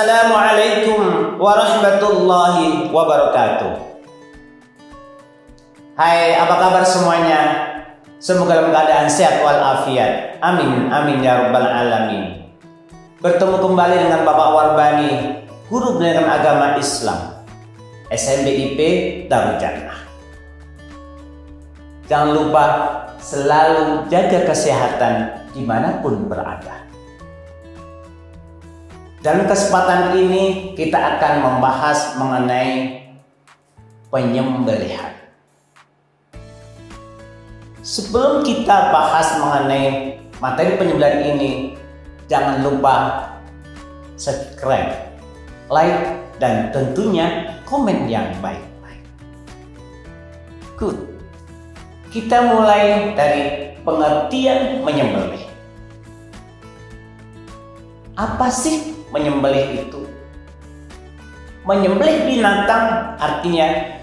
Assalamualaikum warahmatullahi wabarakatuh. Hai, apa kabar semuanya? Semoga dalam keadaan sehat walafiat. Amin, amin ya rabbal alamin. Bertemu kembali dengan Bapak Warbani, guru pendidikan agama Islam, SMBIP Darul Jannah. Jangan lupa selalu jaga kesehatan dimanapun berada. Dalam kesempatan ini kita akan membahas mengenai penyembelihan. Sebelum kita bahas mengenai materi penyembelihan ini, jangan lupa subscribe, like, dan tentunya komen yang baik-baik. Good. Kita mulai dari pengertian menyembelih. Apa sih menyembelih itu? Menyembelih binatang artinya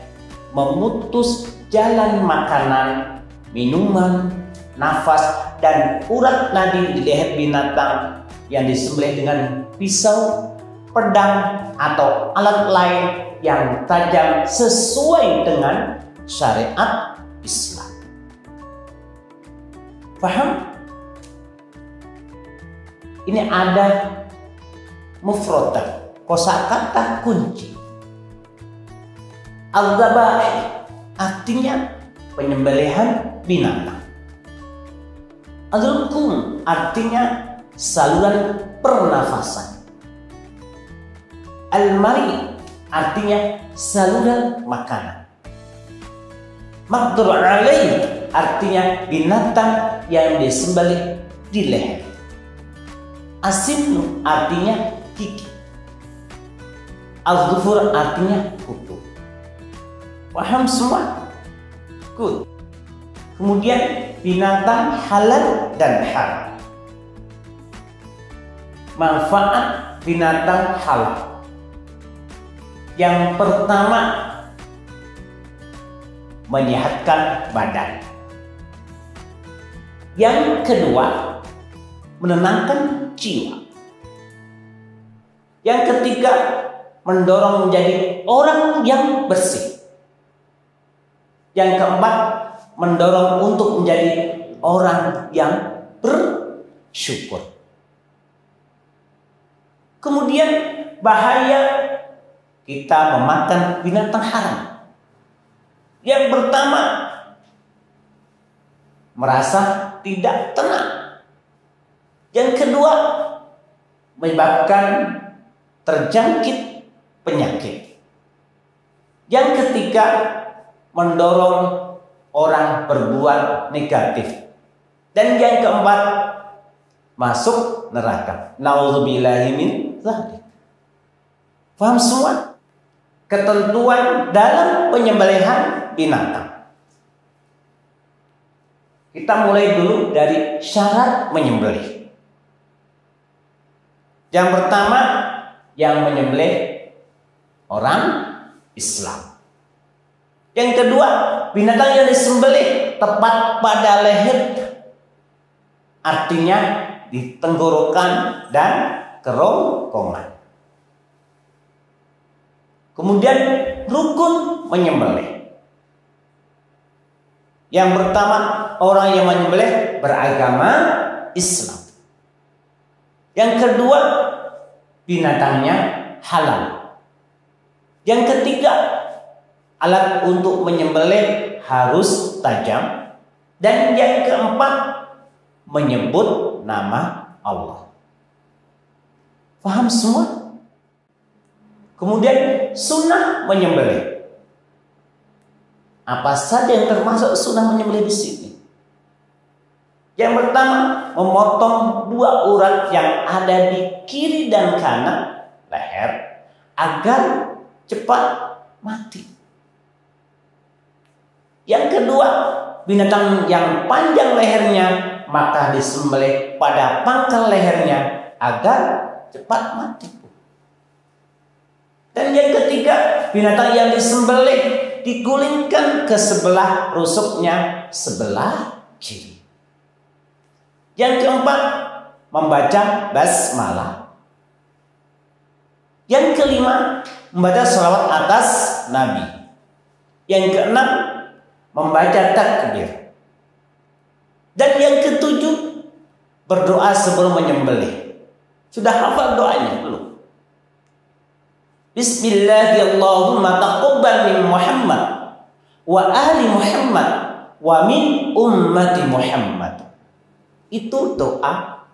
memutus jalan makanan, minuman, nafas, dan urat nadi di leher binatang yang disembelih dengan pisau, pedang, atau alat lain yang tajam sesuai dengan syariat Islam. Paham? Ini ada mufradat, kosakata kunci. Al-Dhabaih artinya penyembelihan binatang. Al-Rukum artinya saluran pernafasan. Al-Mari artinya saluran makanan. Maqdur alaih artinya binatang yang disembelih di leher. Asimnu artinya gigi. Al-Dhufur artinya kutu. Paham semua? Good. Kemudian binatang halal dan haram. Manfaat binatang halal. Yang pertama, menyehatkan badan. Yang kedua, menenangkan jiwa. Yang ketiga, mendorong menjadi orang yang bersih. Yang keempat, mendorong untuk menjadi orang yang bersyukur. Kemudian bahaya kita memakan binatang haram. Yang pertama, merasa tidak tenang. Yang kedua, menyebabkan terjangkit penyakit. Yang ketiga, mendorong orang berbuat negatif. Dan yang keempat, masuk neraka. Nauzubillahi min dzalik. Paham semua? Ketentuan dalam penyembelihan binatang. Kita mulai dulu dari syarat menyembelih. Yang pertama, yang menyembelih orang Islam. Yang kedua, binatang yang disembelih tepat pada leher, artinya di tenggorokan dan kerongkongan. Kemudian rukun menyembelih. Yang pertama, orang yang menyembelih beragama Islam. Yang kedua, binatangnya halal. Yang ketiga, alat untuk menyembelih harus tajam. Dan yang keempat, menyebut nama Allah. Paham semua? Kemudian sunnah menyembelih. Apa saja yang termasuk sunnah menyembelih di sini? Yang pertama, memotong dua urat yang ada di kiri dan kanan leher agar cepat mati. Yang kedua, binatang yang panjang lehernya maka disembelih pada pangkal lehernya agar cepat mati. Dan yang ketiga, binatang yang disembelih digulingkan ke sebelah rusuknya sebelah kiri. Yang keempat, membaca basmalah. Yang kelima, membaca sholawat atas Nabi. Yang keenam, membaca takbir. Dan yang ketujuh, berdoa sebelum menyembelih. Sudah hafal doanya belum? Bismillahirrahmanirrahim, taqabbal min Muhammad wa ahli Muhammad wa min ummati Muhammad. Itu doa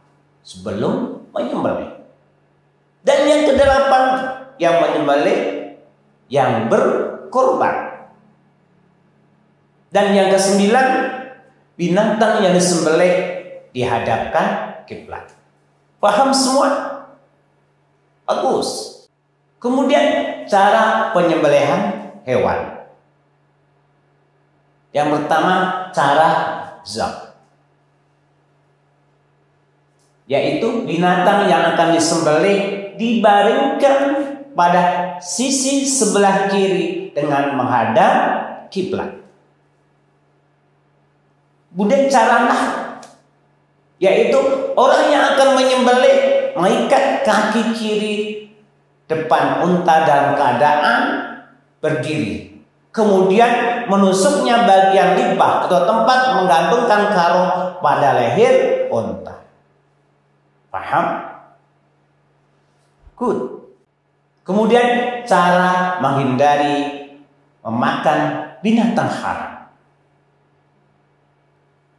sebelum menyembelih. Dan yang kedelapan, yang menyembelih, yang berkorban. Dan yang kesembilan, binatang yang disembelih dihadapkan kiblat. Paham semua? Bagus. Kemudian cara penyembelihan hewan. Yang pertama, cara zab, yaitu binatang yang akan disembelih dibaringkan pada sisi sebelah kiri dengan menghadap kiblat. Kemudian cara nahr, yaitu orang yang akan menyembelih mengikat kaki kiri depan unta dalam keadaan berdiri, kemudian menusuknya bagian limbah atau tempat menggantungkan karung pada leher unta. Paham? Good. Kemudian cara menghindari memakan binatang haram.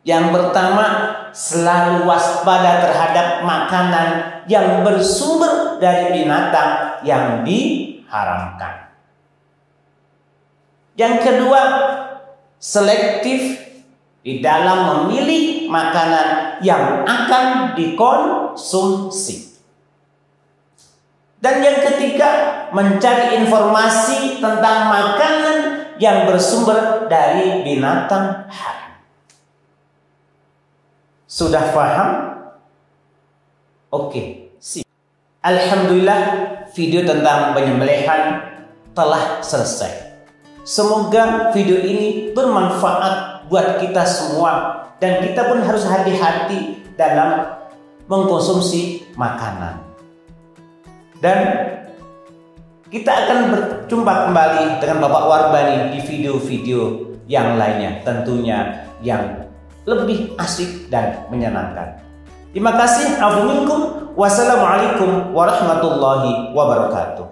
Yang pertama, selalu waspada terhadap makanan yang bersumber dari binatang yang diharamkan. Yang kedua, selektif di dalam memilih makanan yang akan dikonsumsi. Dan yang ketiga, mencari informasi tentang makanan yang bersumber dari binatang haram. Sudah paham? Oke, sip. Alhamdulillah, video tentang penyembelihan telah selesai. Semoga video ini bermanfaat buat kita semua, dan kita pun harus hati-hati dalam mengkonsumsi makanan. Dan kita akan berjumpa kembali dengan Bapak Warbani di video-video yang lainnya, tentunya yang lebih asik dan menyenangkan. Terima kasih. Wassalamualaikum warahmatullahi wabarakatuh.